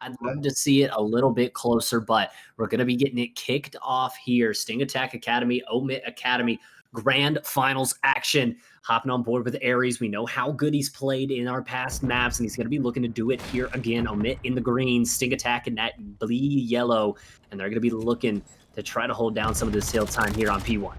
I'd love to see it a little bit closer, but we're going to be getting it kicked off here. Sting Attack Academy, OMiT Academy, grand finals action. Hopping on board with Aries. We know how good he's played in our past maps, and he's going to be looking to do it here again. OMiT in the green, Sting Attack in that bleed yellow, and they're going to be looking to try to hold down some of this hill time here on P1.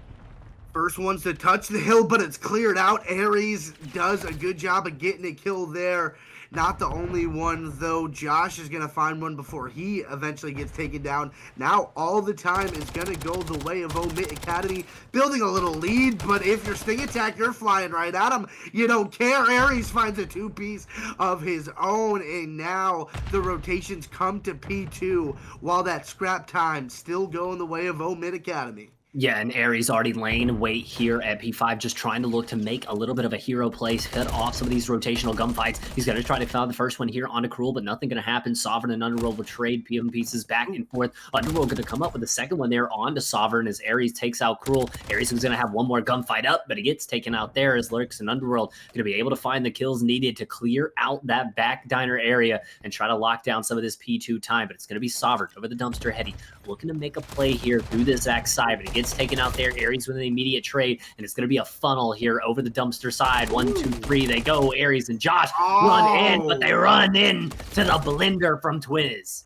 First ones to touch the hill, but it's cleared out. Aries does a good job of getting a kill there. Not the only one, though. Josh is going to find one before he eventually gets taken down. Now all the time is going to go the way of OMiT Academy, building a little lead, but if you're Sting Attack, you're flying right at him. You don't care. Aries finds a two-piece of his own, and now the rotations come to P2, while that scrap time still going the way of OMiT Academy. Yeah, and Aries already laying wait here at P5, just trying to look to make a little bit of a hero play, cut off some of these rotational gunfights. He's going to try to find the first one here onto Cruel, but nothing going to happen. Sovereign and Underworld will trade PM pieces back and forth. Underworld going to come up with the second one there onto Sovereign as Aries takes out Cruel. Aries is going to have one more gunfight up, but he gets taken out there as Lurks and Underworld going to be able to find the kills needed to clear out that back diner area and try to lock down some of this P2 time. But it's going to be Sovereign over the dumpster heady, looking to make a play here through this X side, but it gets taken out there. Aries with an immediate trade, and it's going to be a funnel here over the dumpster side. 1, 2, 3, they go. Aries and Josh run in, but they run in to the blender from Twiz.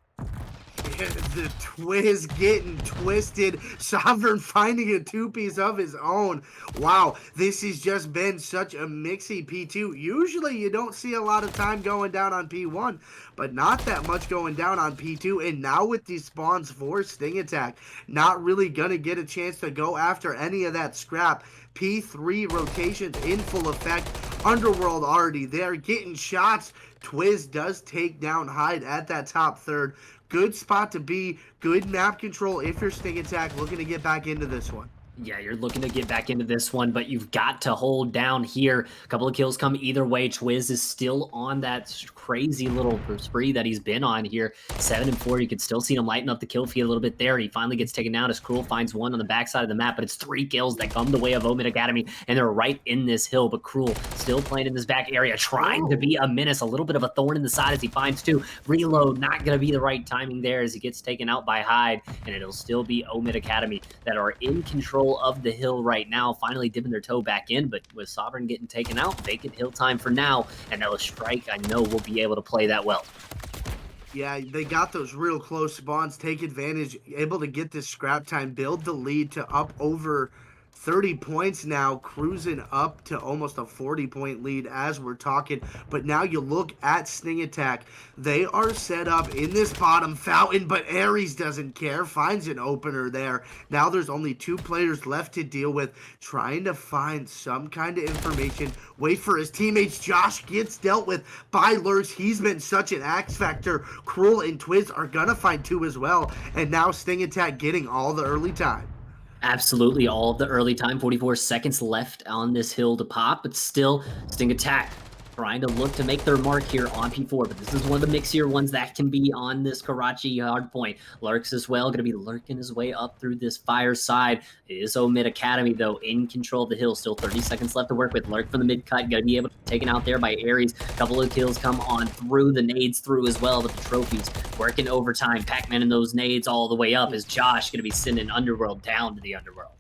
The Twiz getting twisted. Sovereign finding a two-piece of his own. Wow, this has just been such a mixy P2. Usually you don't see a lot of time going down on P1, but not that much going down on P2. And now with these spawns for Sting Attack, not really going to get a chance to go after any of that scrap. P3 rotations in full effect. Underworld already there, getting shots. Twiz does take down Hyde at that top third. Good spot to be, good map control if you're Sting Attack looking to get back into this one. Yeah, you're looking to get back into this one, but you've got to hold down here. A couple of kills come either way. Twiz is still on that crazy little spree that he's been on here. 7-4, you can still see him lighten up the kill feed a little bit there. He finally gets taken down as Cruel finds one on the backside of the map, but it's 3 kills that come the way of OMiT Academy, and they're right in this hill, but Cruel still playing in this back area, trying to be a menace, a little bit of a thorn in the side as he finds 2. Reload, not going to be the right timing there as he gets taken out by Hyde, and it'll still be OMiT Academy that are in control of the hill right now, finally dipping their toe back in, but with Sovereign getting taken out, vacant hill time for now, and Ella Strike, I know, will be able to play that well. Yeah, they got those real close spawns, take advantage, able to get this scrap time, build the lead to up over 30 points now, cruising up to almost a 40-point lead as we're talking. But now you look at Sting Attack. They are set up in this bottom fountain, but Aries doesn't care, finds an opener there. Now there's only 2 players left to deal with, trying to find some kind of information, wait for his teammates. Josh gets dealt with by Lurks. He's been such an X factor. Cruel and Twiz are gonna find 2 as well, and now Sting Attack getting all the early time. Absolutely all of the early time. 44 seconds left on this hill to pop, but still Sting Attack trying to look to make their mark here on P4, but this is one of the mixier ones that can be on this Karachi hardpoint. Lurks as well, going to be lurking his way up through this fire side. It is OMiT Academy, though, in control of the hill. Still 30 seconds left to work with. Lurk from the mid-cut, going to be able to be taken out there by Aries. A couple of kills come on through, the nades through as well, but the trophies working overtime. Pac-Man and those nades all the way up as Josh going to be sending Underworld down to the Underworld.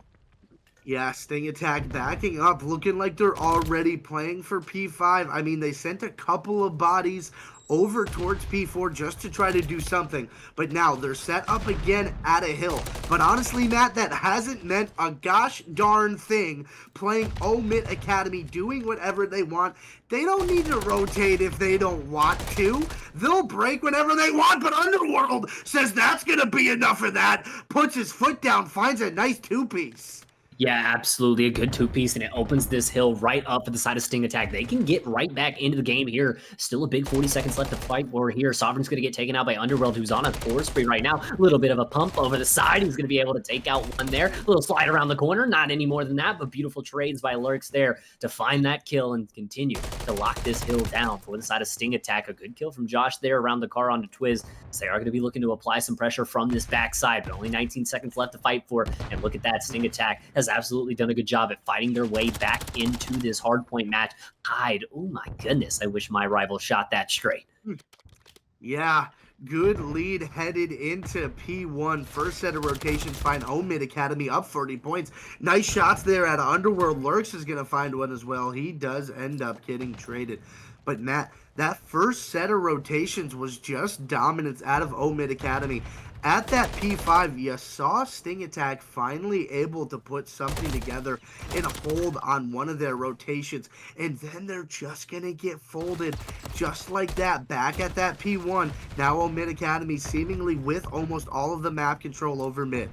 Yeah, Sting Attack backing up, looking like they're already playing for P5. I mean, they sent a couple of bodies over towards P4 just to try to do something, but now they're set up again at a hill. But honestly, Matt, that hasn't meant a gosh darn thing. Playing OMiT Academy, doing whatever they want. They don't need to rotate if they don't want to. They'll break whenever they want, but Underworld says that's gonna be enough of that. Puts his foot down, finds a nice two-piece. Yeah, absolutely. A good 2-piece, and it opens this hill right up at the side of Sting Attack. They can get right back into the game here. Still a big 40 seconds left to fight for here. Sovereign's going to get taken out by Underworld, who's on a 4 spree right now. A little bit of a pump over the side. He's going to be able to take out one there. A little slide around the corner. Not any more than that, but beautiful trades by Lurks there to find that kill and continue to lock this hill down for the side of Sting Attack. A good kill from Josh there around the car onto Twiz. So they are going to be looking to apply some pressure from this backside, but only 19 seconds left to fight for. And look at that. Sting Attack has absolutely done a good job at fighting their way back into this hardpoint match. Hyde, oh my goodness, I wish my rival shot that straight. Yeah, Good lead headed into P1. First set of rotations find OMiT Academy up 40 points. Nice shots there at Underworld. Lurks is going to find one as well. He does end up getting traded. But Matt, that first set of rotations was just dominance out of OMiT Academy. At that P5, you saw Sting Attack finally able to put something together and hold on one of their rotations. And then they're just going to get folded just like that. Back at that P1, now OMiT Academy seemingly with almost all of the map control over mid.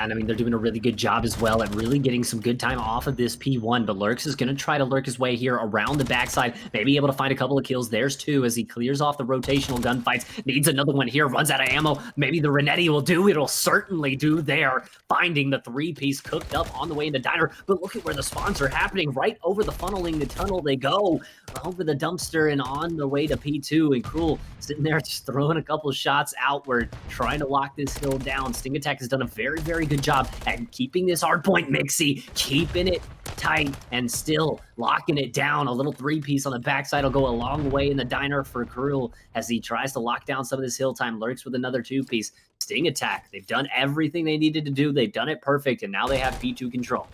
And I mean, they're doing a really good job as well at really getting some good time off of this P1. But Lurks is going to try to lurk his way here around the backside. Maybe able to find a couple of kills. There's two as he clears off the rotational gunfights. Needs another one here. Runs out of ammo. Maybe the Renetti will do. It'll certainly do there. Finding the three-piece cooked up on the way into Diner. But look at where the spawns are happening. Right over the funneling the tunnel they go. Over the dumpster and on the way to P2. And Cruel sitting there just throwing a couple shots outward. Trying to lock this hill down. Sting Attack has done a very, very good job at keeping this hard point, Mixie, keeping it tight and still locking it down. A little three-piece on the backside will go a long way in the Diner for Cruel as he tries to lock down some of this hill time. Lurks with another two-piece. Sting Attack, they've done everything they needed to do. They've done it perfect, and now they have P2 control.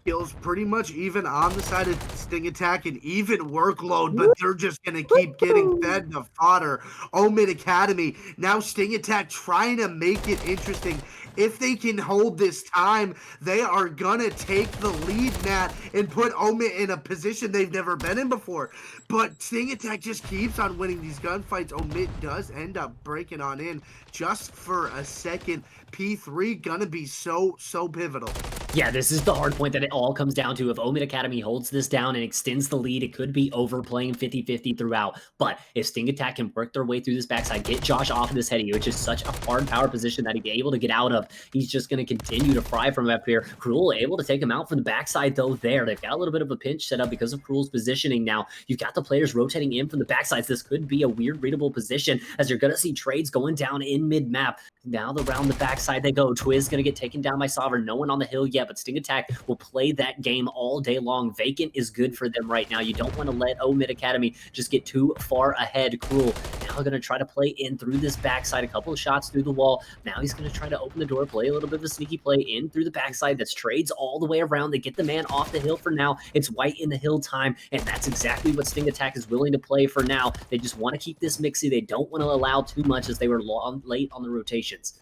Kills pretty much even on the side of Sting Attack and even workload, but they're just going to keep getting fed the fodder. OMiT Academy, now Sting Attack trying to make it interesting. If they can hold this time, they are going to take the lead, Matt, and put OMiT in a position they've never been in before. But Sting Attack just keeps on winning these gunfights. OMiT does end up breaking on in just for a second. P3 gonna be so pivotal. Yeah, this is the hard point that it all comes down to. If OMiT Academy holds this down and extends the lead, it could be overplaying 50-50 throughout. But if Sting Attack can work their way through this backside, get Josh off of this heady, which is such a hard power position that he'd be able to get out of, he's just going to continue to fry from up here. Cruel able to take him out from the backside, though, there. They've got a little bit of a pinch set up because of Cruel's positioning now. You've got the players rotating in from the backsides. This could be a weird readable position as you're going to see trades going down in mid-map. Now around the backside they go. Twiz going to get taken down by Sovereign. No one on the hill yet, but Sting Attack will play that game all day long. Vacant is good for them right now. You don't want to let OMiT Academy just get too far ahead. Cruel now going to try to play in through this backside. A couple of shots through the wall. Now he's going to try to open the door, play a little bit of a sneaky play in through the backside. That's trades all the way around. They get the man off the hill for now. It's white in the hill time, and that's exactly what Sting Attack is willing to play for now. They just want to keep this mixy. They don't want to allow too much as they were late on the rotations.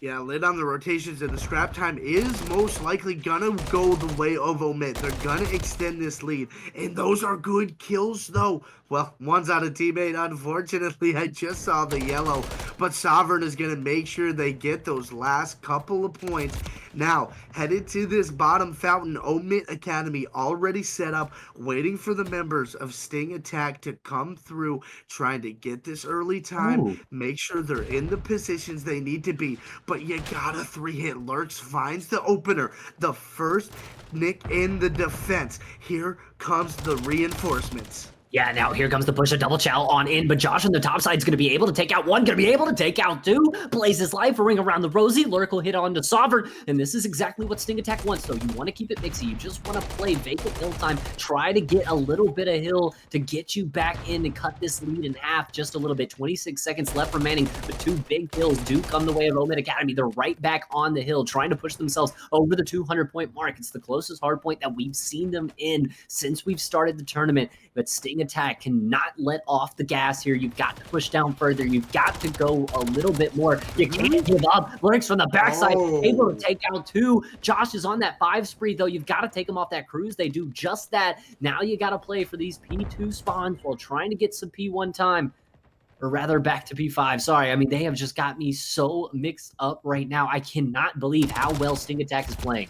Yeah, late on the rotations, and the scrap time is most likely gonna go the way of OMiT. They're gonna extend this lead, and those are good kills, though. Well, one's on a teammate, unfortunately. I just saw the yellow, but Sovereign is gonna make sure they get those last couple of points. Now, headed to this bottom fountain, OMiT Academy already set up, waiting for the members of Sting Attack to come through, trying to get this early time, make sure they're in the positions they need to be. But you got a three-hit. Lurks finds the opener. The first nick in the defense. Here comes the reinforcements. Yeah, now here comes the push of double chow on in, but Josh on the top side is going to be able to take out one, going to be able to take out two. Plays his life, a ring around the rosy. Lurk will hit on to Sovereign, and this is exactly what Sting Attack wants, though. You want to keep it mixy. You just want to play vacant hill time. Try to get a little bit of hill to get you back in and cut this lead in half just a little bit. 26 seconds left remaining, but two big kills do come the way of OMiT Academy. They're right back on the hill, trying to push themselves over the 200-point mark. It's the closest hard point that we've seen them in since we've started the tournament, but Sting Attack cannot let off the gas here. You've got to push down further. You've got to go a little bit more. You can't give up. Lurks from the backside, able to take out two. Josh is on that 5 spree, though. You've got to take him off that cruise. They do just that. Now you got to play for these P2 spawns while trying to get some P1 time. Or rather, back to P5. Sorry, I mean, they have just got me so mixed up right now. I cannot believe how well Sting Attack is playing.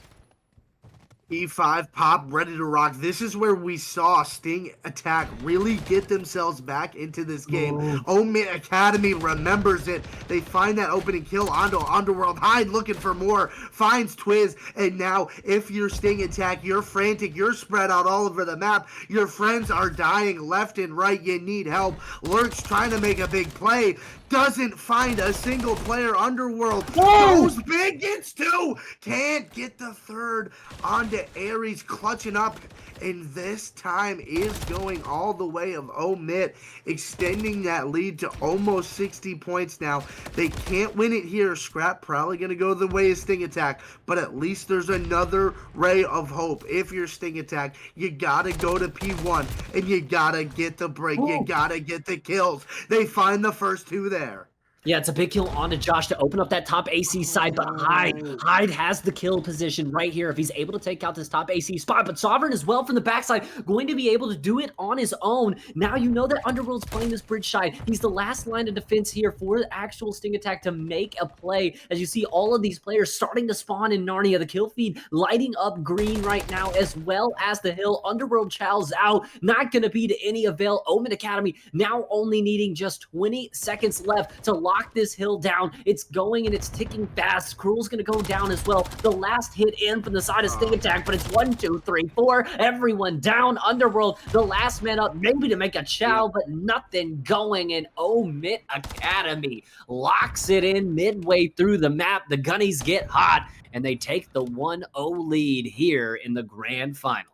P5 pop, ready to rock. This is where we saw Sting Attack really get themselves back into this game. OMiT Academy remembers it. They find that opening kill onto Underworld. Hyde looking for more, finds Twiz, and now if you're Sting Attack, you're frantic, you're spread out all over the map. Your friends are dying left and right. You need help. Lurks trying to make a big play. Doesn't find a single player. Underworld goes big, gets two. Can't get the third onto the Aries clutching up, and this time is going all the way of OMiT, extending that lead to almost 60 points now. They can't win it here. Scrap probably going to go the way of Sting Attack, but at least there's another ray of hope. If you're Sting Attack, you got to go to P1, and you got to get the break. Ooh. You got to get the kills. They find the first two there. Yeah, it's a big kill onto Josh to open up that top AC side, but Hyde has the kill position right here if he's able to take out this top AC spot, but Sovereign as well from the backside, going to be able to do it on his own. Now you know that Underworld's playing this bridge side. He's the last line of defense here for the actual Sting Attack to make a play, as you see all of these players starting to spawn in Narnia. The kill feed lighting up green right now, as well as the hill. Underworld chows out, not going to be to any avail. OMiT Academy now only needing just 20 seconds left to lock this hill down. It's going and it's ticking fast. Cruel's going to go down as well. The last hit in from the side of Sting Attack, but it's 1, 2, 3, 4. Everyone down. Underworld, the last man up, maybe to make a chow, but nothing going. And OMiT Academy locks it in midway through the map. The Gunnies get hot, and they take the 1-0 lead here in the grand final.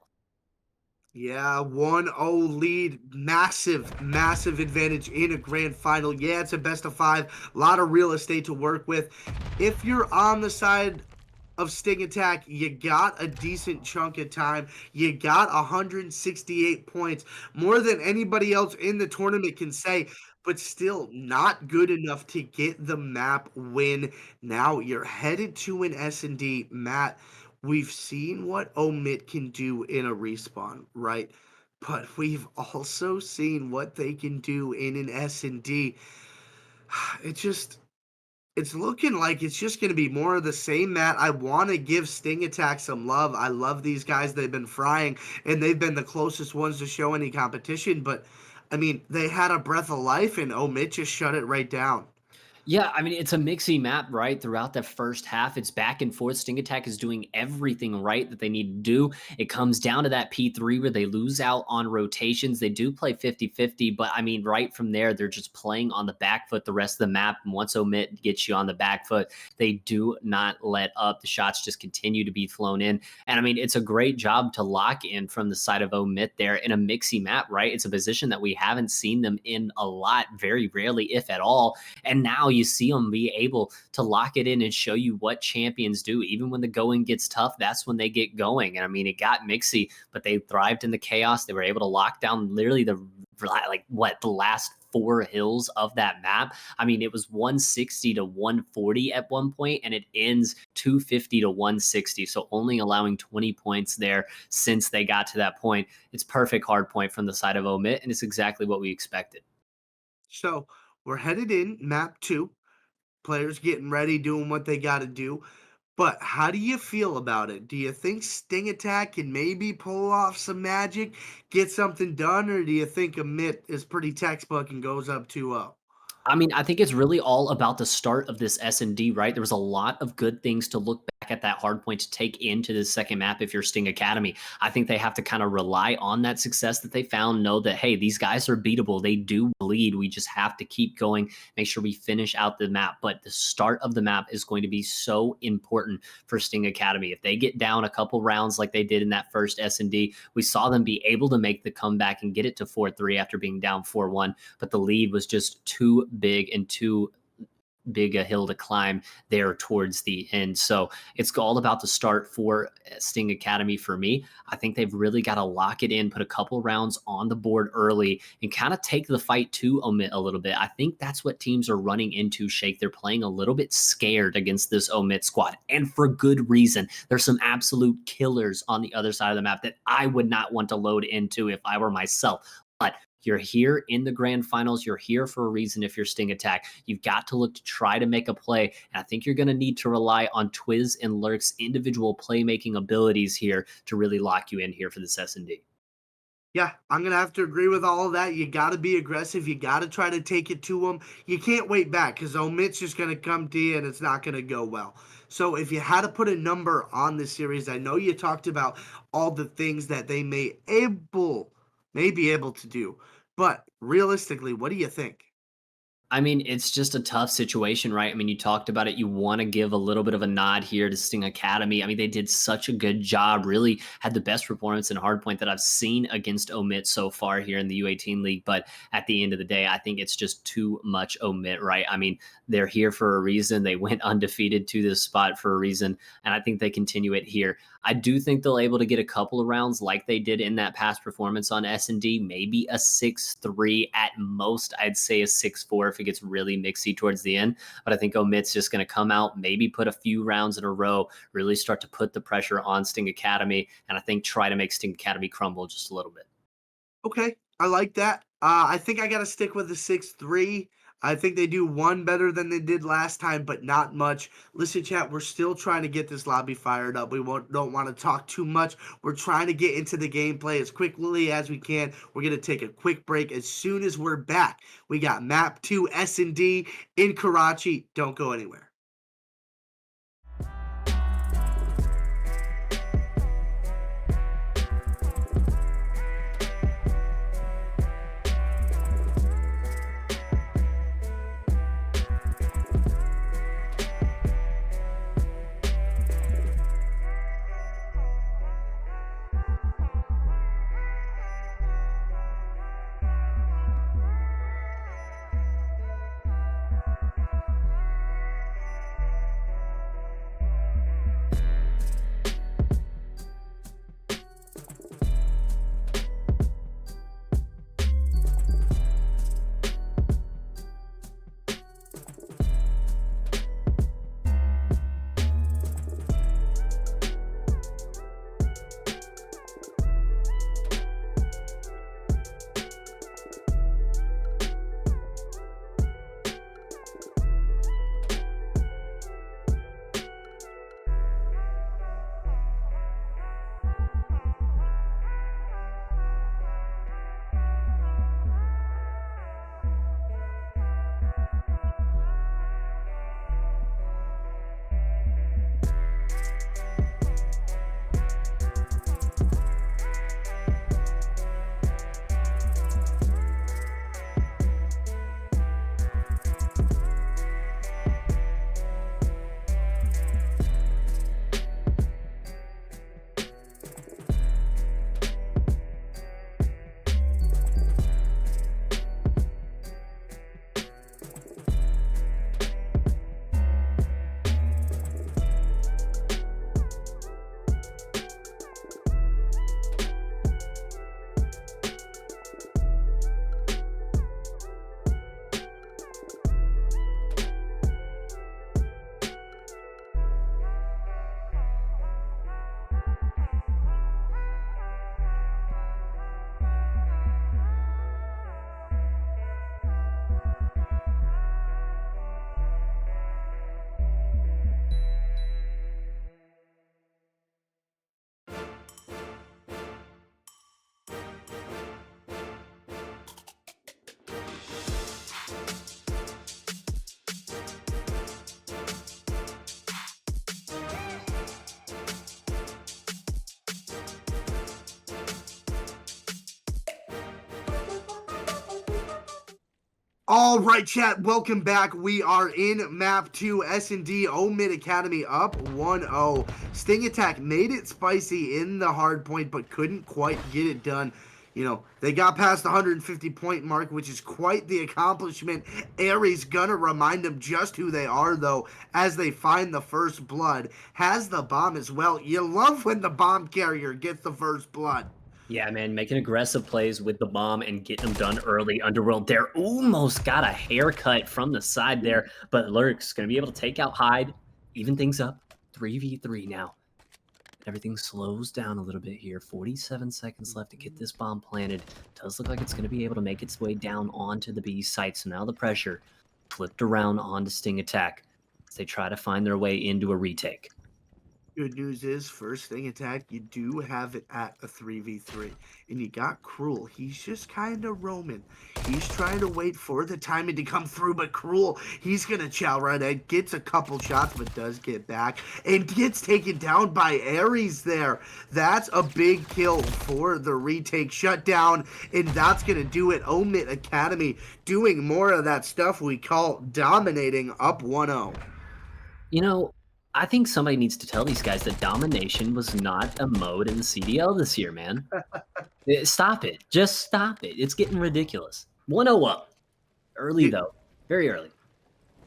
Yeah, 1-0 lead. Massive, massive advantage in a grand final. Yeah, it's a best of 5. A lot of real estate to work with. If you're on the side of Sting Attack, you got a decent chunk of time. You got 168 points, more than anybody else in the tournament can say, but still not good enough to get the map win. Now you're headed to an S&D. Matt, we've seen what OMiT can do in a respawn, right? But we've also seen what they can do in an S&D. It's looking like it's just going to be more of the same, Matt. I want to give Sting Attack some love. I love these guys. They've been frying, and they've been the closest ones to show any competition. But, I mean, they had a breath of life, and OMiT just shut it right down. Yeah, I mean, it's a mixy map, right? Throughout the first half, it's back and forth. Sting Attack is doing everything right that they need to do. It comes down to that P3 where they lose out on rotations. They do play 50-50, but I mean, right from there, they're just playing on the back foot the rest of the map. And once OMiT gets you on the back foot, they do not let up. The shots just continue to be flown in. And I mean, it's a great job to lock in from the side of OMiT there in a mixy map, right? It's a position that we haven't seen them in a lot, very rarely, if at all. And now you see them be able to lock it in and show you what champions do. Even when the going gets tough, that's when they get going. And I mean, it got mixy, but they thrived in the chaos. They were able to lock down literally the last 4 hills of that map. I mean, it was 160 to 140 at one point, and it ends 250 to 160. So only allowing 20 points there since they got to that point. It's perfect hard point from the side of OMiT, and it's exactly what we expected. So we're headed in map 2. Players getting ready, doing what they got to do. But how do you feel about it? Do you think Sting Attack can maybe pull off some magic, get something done, or do you think OMiT is pretty textbook and goes up 2-0? I mean, I think it's really all about the start of this S&D, right? There was a lot of good things to look back at that hard point to take into the second map if you're Sting Academy. I think they have to kind of rely on that success that they found, know that, hey, these guys are beatable. They do bleed. We just have to keep going, make sure we finish out the map. But the start of the map is going to be so important for Sting Academy. If they get down a couple rounds like they did in that first S&D, we saw them be able to make the comeback and get it to 4-3 after being down 4-1, but the lead was just too big and too big a hill to climb there towards the end. So it's all about the start for Sting Academy for me. I think they've really got to lock it in, put a couple rounds on the board early, and kind of take the fight to OMiT a little bit. I think that's what teams are running into, Shake. They're playing a little bit scared against this OMiT squad, and for good reason. There's some absolute killers on the other side of the map that I would not want to load into if I were myself. But you're here in the grand finals. You're here for a reason if you're Sting Attack. You've got to look to try to make a play. And I think you're going to need to rely on Twiz and Lurk's individual playmaking abilities here to really lock you in here for this S&D. Yeah, I'm going to have to agree with all of that. You got to be aggressive. You got to try to take it to them. You can't wait back because OMiT's just going to come to you and it's not going to go well. So if you had to put a number on this series, I know you talked about all the things that they may be able to do. But realistically, what do you think? I mean, it's just a tough situation, right? I mean, you talked about it. You want to give a little bit of a nod here to Sting Academy. I mean, they did such a good job, really had the best performance in hardpoint that I've seen against OMiT so far here in the U18 league. But at the end of the day, I think it's just too much OMiT, right? I mean, they're here for a reason. They went undefeated to this spot for a reason. And I think they continue it here. I do think they'll able to get a couple of rounds like they did in that past performance on S&D, maybe a 6-3 at most. I'd say a 6-4 if it gets really mixy towards the end. But I think OMiT's just going to come out, maybe put a few rounds in a row, really start to put the pressure on Sting Academy, and I think try to make Sting Academy crumble just a little bit. Okay, I like that. I think I got to stick with the 6-3. I think they do one better than they did last time, but not much. Listen, chat, we're still trying to get this lobby fired up. Don't want to talk too much. We're trying to get into the gameplay as quickly as we can. We're going to take a quick break. As soon as we're back, we got Map 2 S&D in Karachi. Don't go anywhere. All right, chat, welcome back. We are in Map 2, S&D OMiT Academy up 1-0. Sting Attack made it spicy in the hard point, but couldn't quite get it done. You know, they got past the 150-point mark, which is quite the accomplishment. Aries gonna remind them just who they are, though, as they find the first blood. Has the bomb as well. You love when the bomb carrier gets the first blood. Yeah, man, making aggressive plays with the bomb and getting them done early. Underworld, they're almost got a haircut from the side there, but Lurk's going to be able to take out Hyde, even things up. 3v3 now. Everything slows down a little bit here. 47 seconds left to get this bomb planted. Does look like it's going to be able to make its way down onto the B site. So now the pressure flipped around onto Sting Attack as they try to find their way into a retake. Good news is, first thing attack, you do have it at a 3v3. And you got Cruel. He's just kind of roaming. He's trying to wait for the timing to come through, but Cruel, he's going to chow right in, gets a couple shots, but does get back, and gets taken down by Ares there. That's a big kill for the retake shutdown, and that's going to do it. OMiT Academy doing more of that stuff we call dominating, up 1-0. You know, I think somebody needs to tell these guys that domination was not a mode in the CDL this year, man. Stop it. Just stop it. It's getting ridiculous. 1-0 up. Early, though. Very early.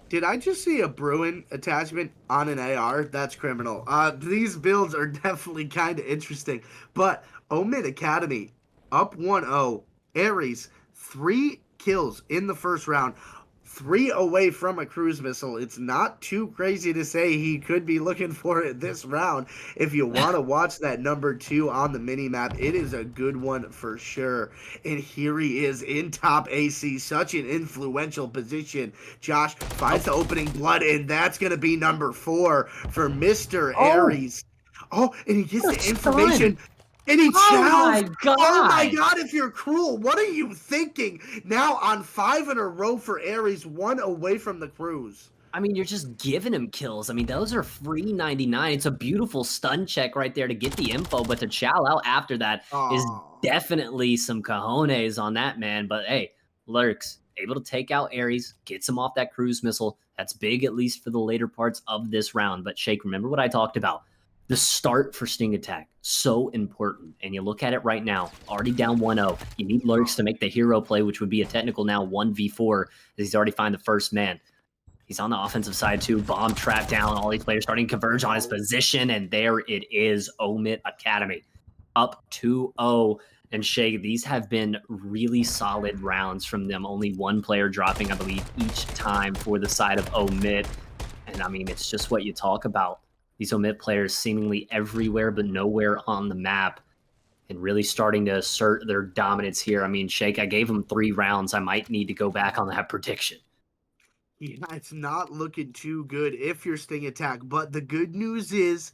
Did I just see a Bruin attachment on an AR? That's criminal. These builds are definitely kind of interesting. But OMiT Academy, up 1-0. Ares, 3 kills in the first round. 3 away from a cruise missile. It's not too crazy to say he could be looking for it this round. If you want to watch that number 2 on the mini-map, it is a good one for sure. And here he is in top AC, such an influential position. Josh finds the opening blood, and that's going to be number 4 for Mr. Ares. Oh, and he gets the information. And he chows. Oh my god! Oh my god, if you're Cruel, what are you thinking? Now on 5 in a row for Ares, 1 away from the cruise. I mean, you're just giving him kills. I mean, those are free 99. It's a beautiful stun check right there to get the info, but to chow out after that is definitely some cojones on that, man. But hey, Lurks, able to take out Ares, gets him off that cruise missile. That's big, at least for the later parts of this round. But Shake, remember what I talked about. The start for Sting Attack, so important. And you look at it right now, already down 1-0. You need Lurks to make the hero play, which would be a technical now 1v4, as he's already found the first man. He's on the offensive side too. Bomb trap down. All these players starting to converge on his position, and there it is, OMiT Academy. Up 2-0. And Shake, these have been really solid rounds from them. Only one player dropping, I believe, each time for the side of OMiT. And I mean, it's just what you talk about. These OMiT players seemingly everywhere but nowhere on the map, and really starting to assert their dominance here. I mean, Shake, I gave them 3 rounds. I might need to go back on that prediction. Yeah, it's not looking too good if you're Sting Attack, but the good news is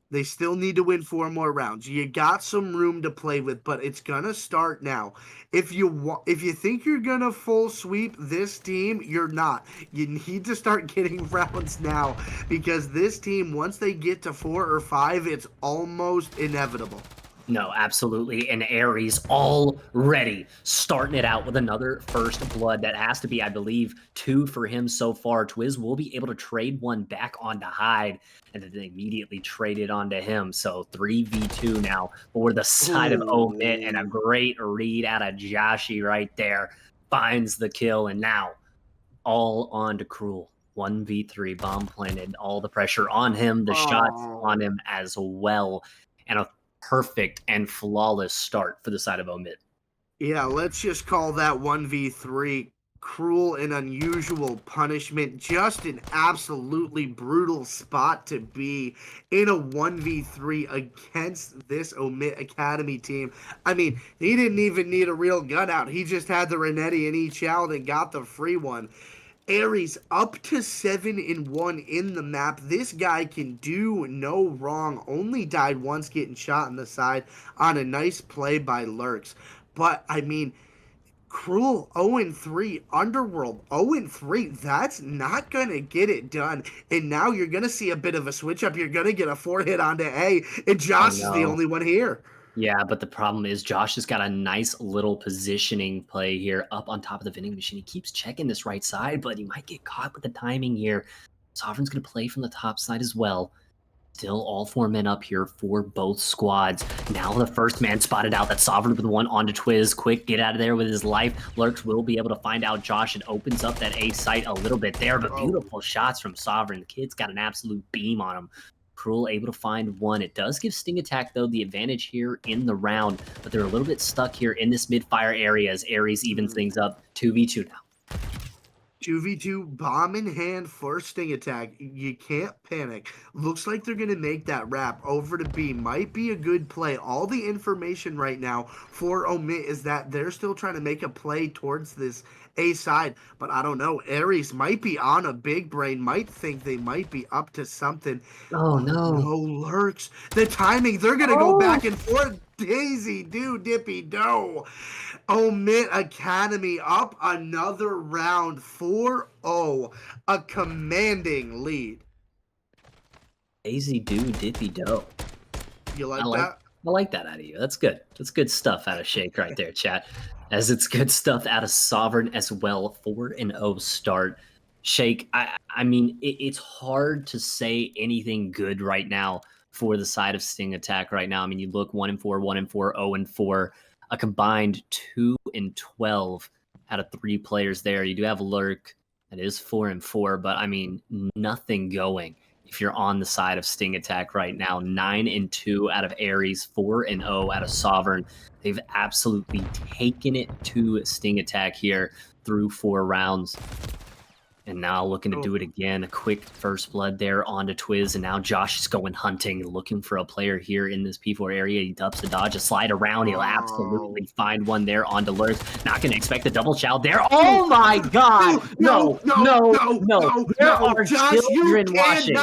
they still need to win 4 more rounds. You got some room to play with, but it's gonna start now. If you think you're gonna full sweep this team, you're not. You need to start getting rounds now, because this team, once they get to 4 or 5, it's almost inevitable. No, absolutely. And Ares already starting it out with another first blood. That has to be, I believe, 2 for him so far. Twiz will be able to trade 1 back onto Hyde, and then they immediately trade it onto him. So 3v2 now for the side of OMiT, and a great read out of Joshi right there. Finds the kill, and now all on to Cruel. 1v3, bomb planted, all the pressure on him, the shots on him as well. And a perfect and flawless start for the side of OMiT. Yeah, let's just call that 1v3 cruel and unusual punishment. Just an absolutely brutal spot to be in a 1v3 against this OMiT Academy team. I mean, he didn't even need a real gun out. He just had the Renetti and he chowed and got the free one. Ares up to 7-1 in the map. This guy can do no wrong. Only died once getting shot in the side on a nice play by Lurks. But, I mean, Cruel 0-3, Underworld 0-3. That's not going to get it done. And now you're going to see a bit of a switch up. You're going to get a 4-hit onto A, and Josh is the only one here. Yeah, but the problem is Josh has got a nice little positioning play here up on top of the vending machine. He keeps checking this right side, but he might get caught with the timing here. Sovereign's going to play from the top side as well. Still all 4 men up here for both squads. Now the first man spotted out. That Sovereign with 1 onto Twiz. Quick, get out of there with his life. Lurks will be able to find out Josh and opens up that A site a little bit there, but beautiful shots from Sovereign. The kid's got an absolute beam on him. Cruel able to find 1. It does give Sting Attack, though, the advantage here in the round, but they're a little bit stuck here in this mid-fire area as Ares evens things up. 2v2 now. 2v2 bomb in hand for Sting Attack. You can't panic. Looks like they're going to make that wrap over to B. Might be a good play. All the information right now for OMiT is that they're still trying to make a play towards this A side. But I don't know. Aries might be on a big brain. Might think they might be up to something. Oh, no. No, Lurks. The timing. They're going to go back and forth. Daisy do dippy do. OMiT Academy up another round 4-0, a commanding lead. Daisy do dippy do. You like that? I like that out of you. That's good. That's good stuff out of Shake right there, chat. As it's good stuff out of Sovereign as well. 4-0 start. Shake, I mean, it's hard to say anything good right now for the side of Sting Attack right now. I mean, you look 1-4, 1-4, 0-4, a combined 2-12 out of 3 players there. You do have Lurk, that is 4-4, but I mean, nothing going if you're on the side of Sting Attack right now. 9-2 out of Aries, 4-0 out of Sovereign. They've absolutely taken it to Sting Attack here through 4 rounds. And now looking to do it again. A quick first blood there onto Twiz. And now Josh is going hunting, looking for a player here in this P4 area. He dubs to dodge a slide around. He'll absolutely find one there onto Lurks. Not going to expect a double chow there. Oh my God! No. There are children watching.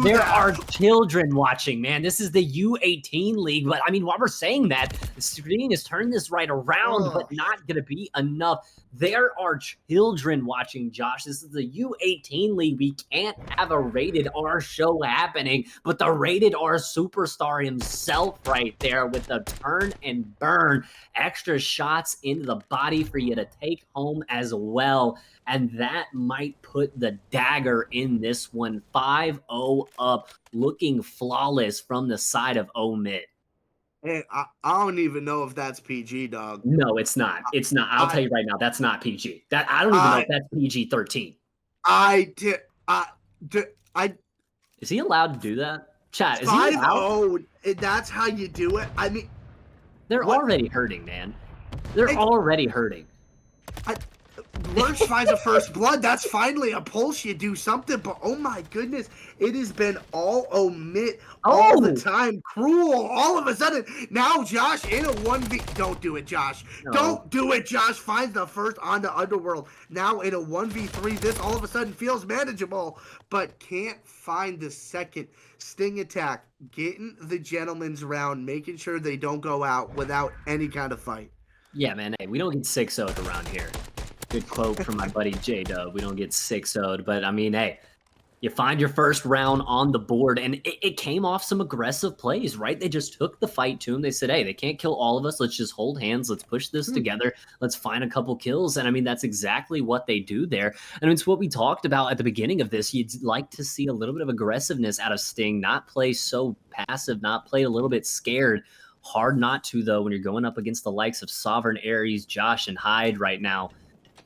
There are children watching, man. This is the U18 league. But I mean, while we're saying that, the screen is turning this right around, but not going to be enough. There are children watching, Josh. This is the U18 league. We can't have a rated R show happening, but the rated R superstar himself right there with the turn and burn. Extra shots into the body for you to take home as well. And that might put the dagger in this one. 5-0 up, looking flawless from the side of OMiT. Hey, I don't even know if that's PG, dog. No, it's not. It's not. I'll tell you right now, that's not PG. That I don't even know if that's PG-13. Is he allowed to do that? Chat, is he allowed? That's how you do it. I mean, they're already hurting, man. They're already hurting. Lurch finds a first blood. That's finally a pulse. You do something, but oh my goodness, it has been all OMiT all the time. Cruel. All of a sudden, now Josh in a 1v. Don't do it, Josh. No. Don't do it, Josh. Finds the first onto Underworld. Now in a 1v3, this all of a sudden feels manageable, but can't find the second. Sting Attack getting the gentleman's round, making sure they don't go out without any kind of fight. Yeah, man. Hey, we don't get 6-0'd around here. Good quote from my buddy J-Dub. We don't get 6-0'd, but I mean, hey, you find your first round on the board, and it came off some aggressive plays, right? They just took the fight to him. They said, hey, they can't kill all of us. Let's just hold hands. Let's push this together. Let's find a couple kills. And I mean, that's exactly what they do there. And it's what we talked about at the beginning of this. You'd like to see a little bit of aggressiveness out of Sting, not play so passive, not play a little bit scared. Hard not to, though, when you're going up against the likes of Sovereign, Aries, Josh, and Hyde right now.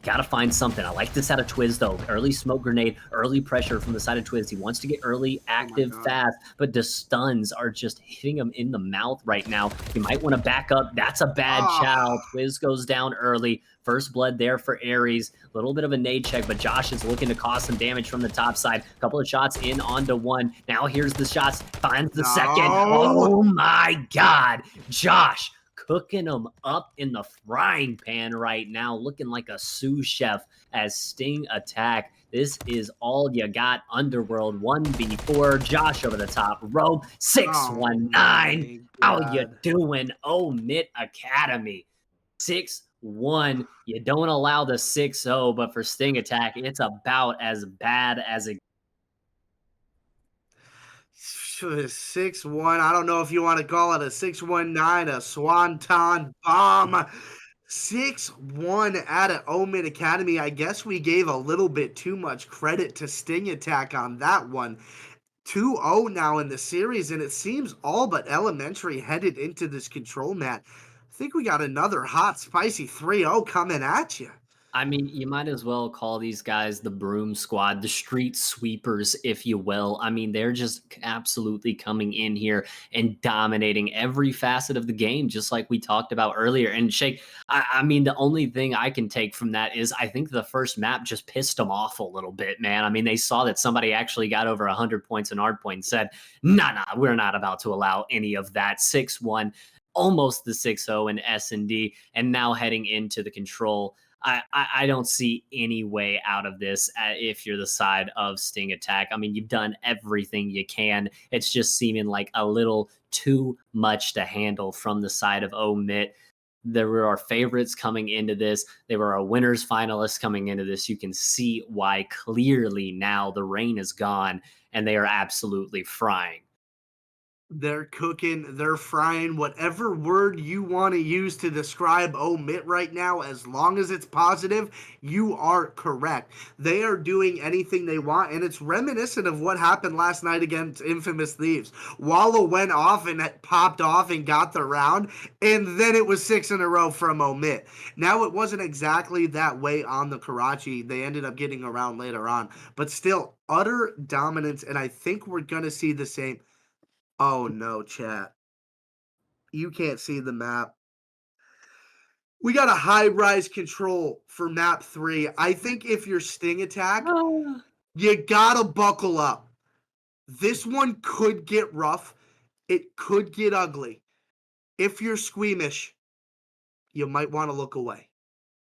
Got to find something. I like this out of Twiz, though. Early smoke grenade, early pressure from the side of Twiz. He wants to get early, active, fast, but the stuns are just hitting him in the mouth right now. He might want to back up. That's a bad chow. Twiz goes down early. First blood there for Aries. A little bit of a nade check, but Josh is looking to cause some damage from the top side. A couple of shots in onto one. Now here's the shots. Finds the second. Oh, my God. Josh cooking them up in the frying pan right now, looking like a sous chef as Sting Attack. This is all you got. Underworld 1v4. Josh over the top. Robe 619. How you doing, OMiT Academy? 6-1. You don't allow the 6-0, but for Sting Attack, it's about as bad as it. 6-1. I don't know if you want to call it a 619, a swanton bomb. 6-1 out of OMiT Academy. I guess we gave a little bit too much credit to Sting Attack on that one. 2-0 now in the series, and it seems all but elementary headed into this control mat. I think we got another hot, spicy 3-0 coming at you. I mean, you might as well call these guys the broom squad, the street sweepers, if you will. I mean, they're just absolutely coming in here and dominating every facet of the game, just like we talked about earlier. And Shake, I mean, the only thing I can take from that is I think the first map just pissed them off a little bit, man. I mean, they saw that somebody actually got over 100 points in hard point and said, nah, we're not about to allow any of that. 6-1, almost the 6-0 in S&D, and now heading into the control. I don't see any way out of this if you're the side of Sting Attack. I mean, you've done everything you can. It's just seeming like a little too much to handle from the side of OMiT. There were our favorites coming into this. They were our winners finalists coming into this. You can see why clearly now the rain is gone and they are absolutely frying. They're cooking, they're frying, whatever word you want to use to describe OMiT right now, as long as it's positive, you are correct. They are doing anything they want, and it's reminiscent of what happened last night against Infamous Thieves. Wallow went off and popped off and got the round, and then it was 6 in a row from OMiT. Now, it wasn't exactly that way on the Karachi. They ended up getting a round later on, but still, utter dominance, and I think we're going to see the same. Oh no, chat. You can't see the map. We got a high rise control for map 3. I think if you're Sting Attack, you gotta buckle up. This one could get rough. It could get ugly. If you're squeamish, you might want to look away.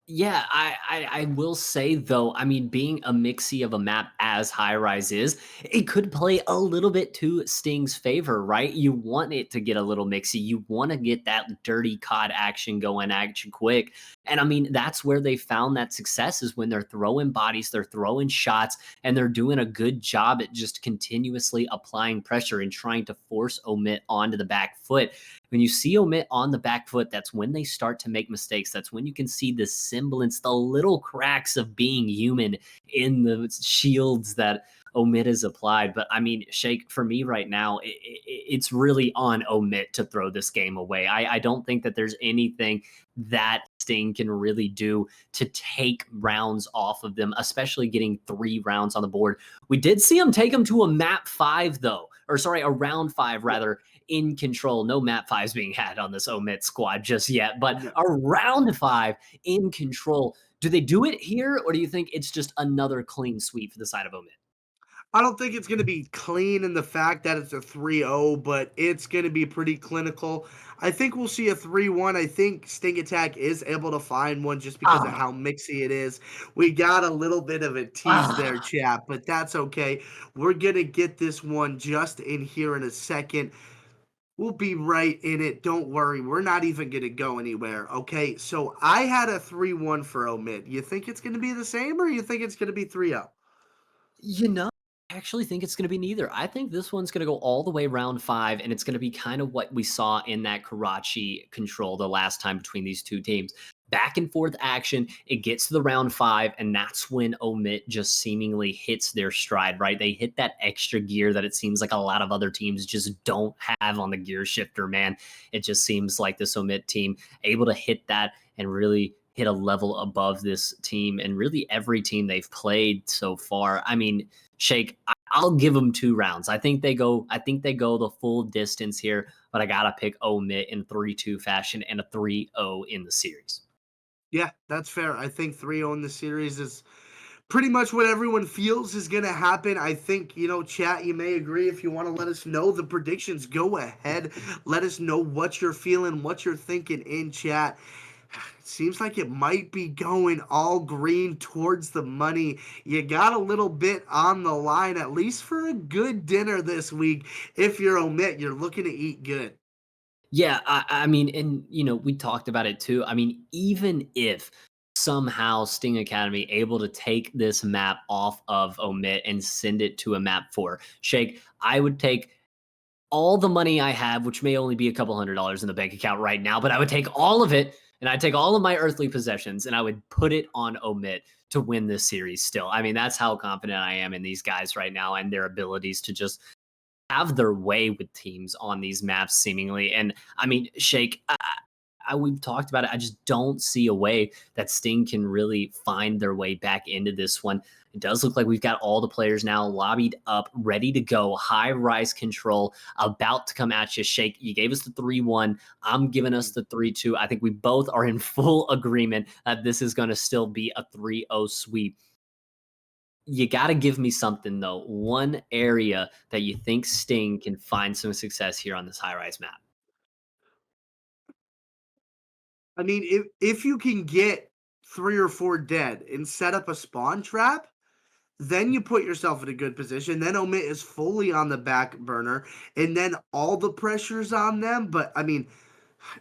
Yeah, I will say though, I mean, being a mixie of a map as high rise is, it could play a little bit to Sting's favor, right? You want it to get a little mixy. You want to get that dirty COD action going, action quick. And I mean, that's where they found that success is when they're throwing bodies, they're throwing shots, and they're doing a good job at just continuously applying pressure and trying to force OMiT onto the back foot. When you see OMiT on the back foot, that's when they start to make mistakes. That's when you can see the semblance, the little cracks of being human in the shields that OMiT has applied. But I mean, Shake, for me right now, it's really on OMiT to throw this game away. I don't think that there's anything that Sting can really do to take rounds off of them, especially getting 3 rounds on the board. We did see him take them to a map 5, though, or sorry, a round 5 rather, in control. No map 5s being had on this OMiT squad just yet, but No. a round 5 in control. Do they do it here, or do you think it's just another clean sweep for the side of OMiT? I don't think it's going to be clean in the fact that it's a 3-0, but it's going to be pretty clinical. I think we'll see a 3-1. I think Sting Attack is able to find one just because of Ah, how mixy it is. We got a little bit of a tease there, ah. chat, but that's okay. We're going to get this one just in here in a second. We'll be right in it. Don't worry. We're not even going to go anywhere. Okay. So I had a 3-1 for OMiT. You think it's going to be the same or you think it's going to be 3-0? You know, I actually think it's going to be neither. I think this one's going to go all the way round 5, and it's going to be kind of what we saw in that Karachi control the last time between these two teams. Back and forth action. It gets to the round 5, and that's when OMiT just seemingly hits their stride, right? They hit that extra gear that it seems like a lot of other teams just don't have on the gear shifter, man. It just seems like this OMiT team able to hit that and really hit a level above this team and really every team they've played so far. I mean, Shake, I'll give them 2 rounds. I think they go the full distance here, but I gotta pick OMiT in 3-2 fashion and a 3-0 in the series. Yeah, that's fair. I think 3-0 in the series is pretty much what everyone feels is going to happen. I think, chat, you may agree. If you want to let us know the predictions, go ahead. Let us know what you're feeling, what you're thinking in chat. It seems like it might be going all green towards the money. You got a little bit on the line, at least for a good dinner this week. If you're OMiT, you're looking to eat good. Yeah, I mean, and we talked about it too. I mean, even if somehow Sting Academy able to take this map off of OMiT and send it to a map 4, Shake, I would take all the money I have, which may only be a couple $100s in the bank account right now, but I would take all of it and I'd take all of my earthly possessions and I would put it on OMiT to win this series still. I mean, that's how confident I am in these guys right now and their abilities to just have their way with teams on these maps seemingly. And I mean, Shake, we've talked about it. I just don't see a way that Sting can really find their way back into this one. It does look like we've got all the players now lobbied up, ready to go. High rise control about to come at you. Shake, you gave us the 3-1. I'm giving us the 3-2. I think we both are in full agreement that this is going to still be a 3-0 sweep. You got to give me something, though. One area that you think Sting can find some success here on this high rise map. I mean, if you can get 3 or 4 dead and set up a spawn trap, then you put yourself in a good position. Then OMiT is fully on the back burner, and then all the pressure's on them. But I mean,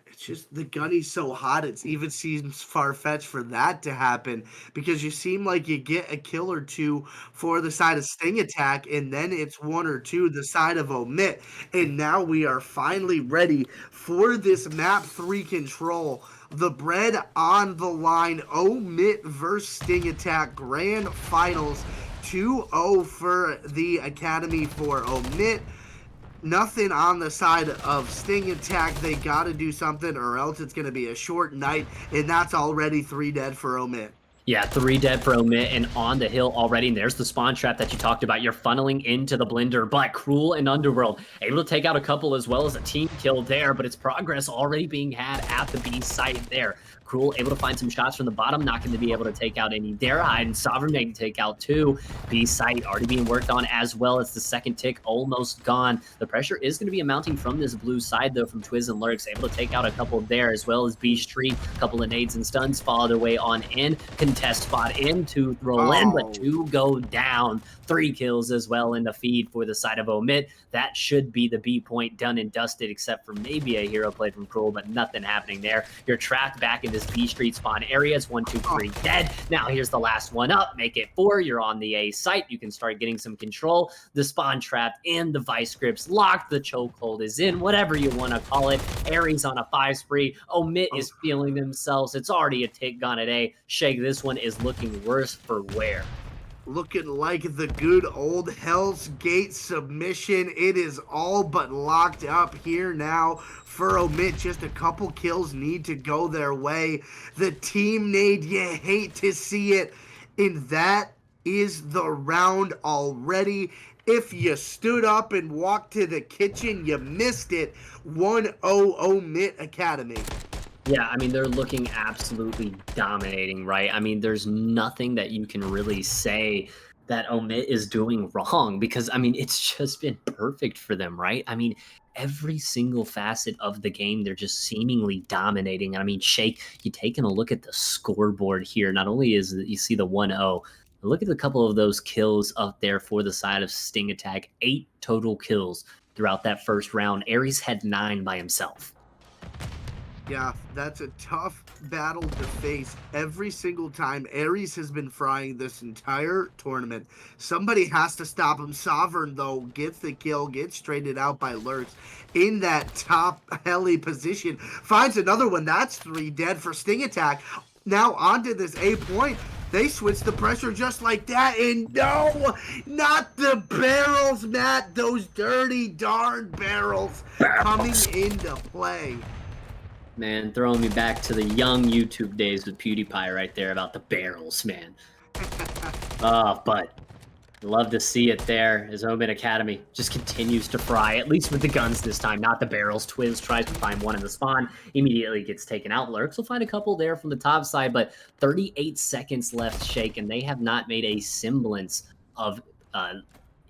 it's just the gunny's so hot. It even seems far-fetched for that to happen, because you seem like you get a kill or two for the side of Sting Attack, and then it's 1 or 2 the side of OMiT. And now we are finally ready for this map 3 control. The bread on the line. OMiT versus Sting Attack Grand Finals. 2-0 for the Academy for OMiT. Nothing on the side of Sting Attack. They got to do something, or else it's going to be a short night, and that's already 3 dead for OMiT. Yeah, 3 dead for OMiT, and on the hill already. And there's the spawn trap that you talked about. You're funneling into the blender, but Cruel and Underworld able to take out a couple as well as a team kill there, but it's progress already being had at the B site there. Cruel able to find some shots from the bottom, not going to be able to take out any Dare Hide, and Sovereign may take out 2. B site already being worked on as well as the second tick almost gone. The pressure is going to be mounting from this blue side though, from Twiz and Lurks, able to take out a couple there as well as B Street. A couple of nades and stuns follow their way on in. Contest spot in to throw in, but 2 go down. 3 kills as well in the feed for the side of OMiT. That should be the B point done and dusted, except for maybe a hero play from Cruel, but nothing happening there. You're trapped back in this B Street spawn area. It's 1, 2, 3 dead. Now here's the last one up. Make it 4. You're on the A site. You can start getting some control. The spawn trapped in. The vice grips locked. The chokehold is in. Whatever you want to call it. Aries on a 5 spree. OMiT is feeling themselves. It's already a tick gone at A. Shake, this one is looking worse for wear. Looking like the good old Hell's Gate submission. It is all but locked up here now for OMiT. Just a couple kills need to go their way. The team nade, you hate to see it. And that is the round already. If you stood up and walked to the kitchen, you missed it. 1-0 OMiT Academy. Yeah, I mean, they're looking absolutely dominating, right? I mean, there's nothing that you can really say that OMiT is doing wrong, because, I mean, it's just been perfect for them, right? I mean, every single facet of the game, they're just seemingly dominating. I mean, Shake, you taking a look at the scoreboard here. Not only is you see the 1-0, look at a couple of those kills up there for the side of Sting Attack. 8 total kills throughout that first round. Aries had 9 by himself. Yeah, that's a tough battle to face every single time. Aries has been frying this entire tournament. Somebody has to stop him. Sovereign, though, gets the kill, gets traded out by Lurks in that top heli position. Finds another one. That's 3 dead for Sting Attack. Now onto this A point. They switch the pressure just like that, and no, not the barrels, Matt. Those dirty, darn barrels coming into play. Man, throwing me back to the young YouTube days with PewDiePie right there about the barrels, man. But love to see it there as OMiT Academy just continues to fry, at least with the guns this time, not the barrels. Twiz tries to find one in the spawn, immediately gets taken out. Lurks will find a couple there from the top side, but 38 seconds left, Shake, and they have not made a semblance of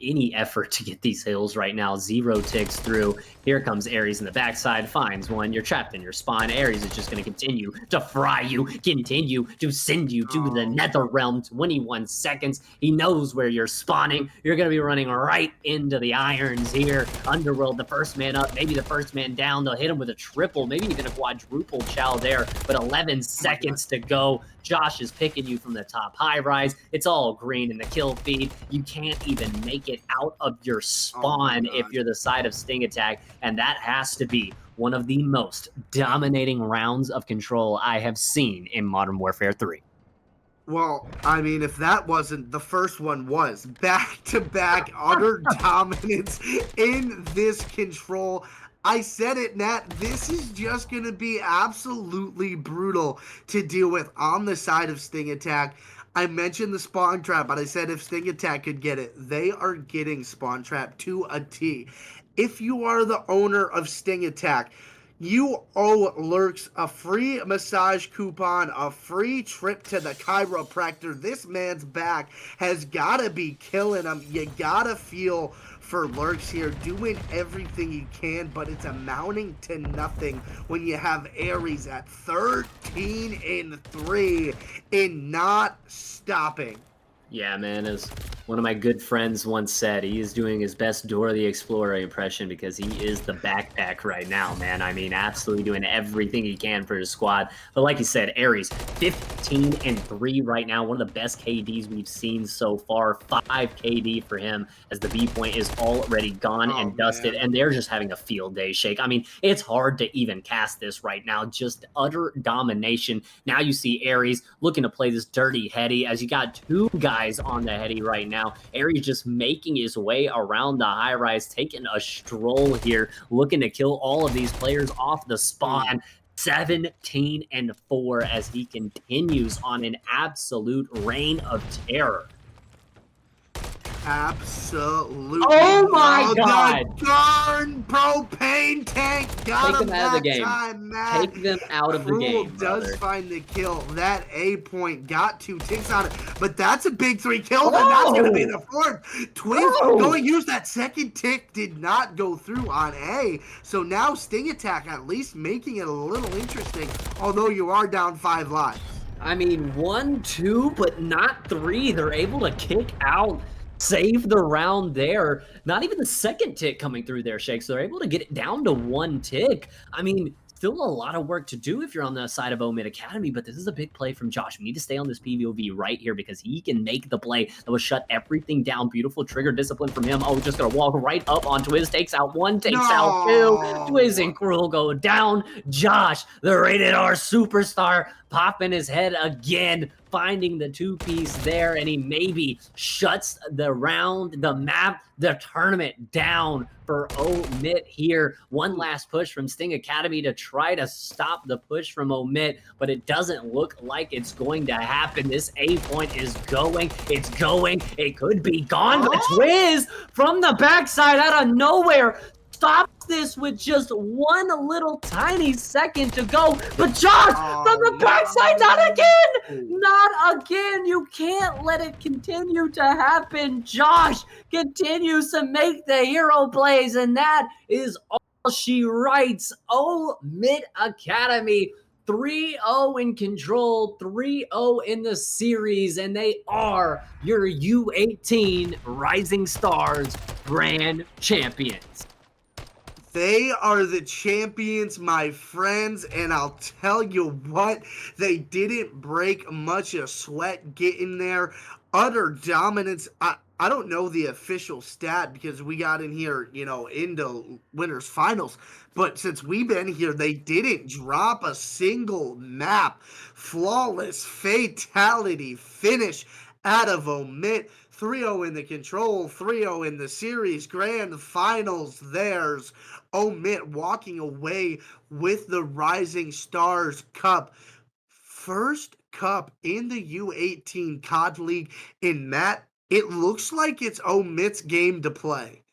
any effort to get these hills right now. 0 ticks through. Here comes Aries in the backside, finds one. You're trapped in your spawn. Aries is just going to continue to fry you, continue to send you to the nether realm. 21 seconds. He knows where you're spawning. You're going to be running right into the irons here. Underworld, the first man up, maybe the first man down. They'll hit him with a triple, maybe even a quadruple chow there, but 11 seconds to go. Josh is picking you from the top high rise. It's all green in the kill feed. You can't even make it out of your spawn if you're the side of Sting Attack, and that has to be one of the most dominating rounds of control I have seen in Modern Warfare 3. Well, I mean, if that wasn't, the first one was. Back-to-back utter dominance in this control. I said it, Nat. This is just going to be absolutely brutal to deal with on the side of Sting Attack. I mentioned the Spawn Trap, but I said if Sting Attack could get it, they are getting Spawn Trap to a T. If you are the owner of Sting Attack, you owe Lurks a free massage coupon, a free trip to the chiropractor. This man's back has got to be killing him. You got to feel for Lurks here, doing everything he can, but it's amounting to nothing when you have Aries at 13-3 and not stopping. Yeah, man, as one of my good friends once said, he is doing his best Dora the Explorer impression because he is the backpack right now, man. I mean, absolutely doing everything he can for his squad. But like you said, Aries, 15-3 right now, one of the best KDs we've seen so far. 5 KD for him as the B point is already gone and dusted, and they're just having a field day, Shake. I mean, it's hard to even cast this right now. Just utter domination. Now you see Aries looking to play this dirty heady as you got 2 guys on the heady right now. Aries just making his way around the high rise, taking a stroll here, looking to kill all of these players off the spawn. 17-4 as he continues on an absolute reign of terror. Absolutely. Oh my God! The darn propane tank got him out of the game. Time, Matt. Take them out of the game, does brother. find the kill. That A point got 2 ticks on it, but that's a big 3 kills, and that's going to be the 4th. Twins going to use that second tick, did not go through on A. So now Sting Attack at least making it a little interesting, although you are down 5 lives. I mean, 1, 2, but not 3. They're able to kick out, save the round there. Not even the second tick coming through there, Shake. So they're able to get it down to 1 tick. I mean, still a lot of work to do if you're on the side of OMiT Academy, but this is a big play from Josh. We need to stay on this PVOV right here because he can make the play that will shut everything down. Beautiful trigger discipline from him. Oh, just going to walk right up on Twiz. Takes out 1, takes out 2. Twiz and Cruel go down. Josh, the rated R superstar, popping his head again, finding the 2-piece there, and he maybe shuts the round, the map, the tournament down for OMiT here. One last push from Sting Academy to try to stop the push from OMiT, but it doesn't look like it's going to happen. This A point is going. It's going. It could be gone, but Twiz from the backside out of nowhere stops this with just 1 little tiny second to go. But Josh from the backside, not again! Not again! You can't let it continue to happen. Josh continues to make the hero plays, and that is all she writes. OMiT Academy 3-0 in control, 3-0 in the series, and they are your U18 Rising Stars Grand Champions. They are the champions, my friends, and I'll tell you what, they didn't break much of sweat getting there. Utter dominance. I don't know the official stat because we got in here, into winners finals. But since we've been here, they didn't drop a single map. Flawless fatality finish out of OMiT. 3-0 in the control, 3-0 in the series grand finals. There's OMiT walking away with the Rising Stars Cup. First cup in the U18 COD League. In Matt, it looks like it's OMiT's game to play.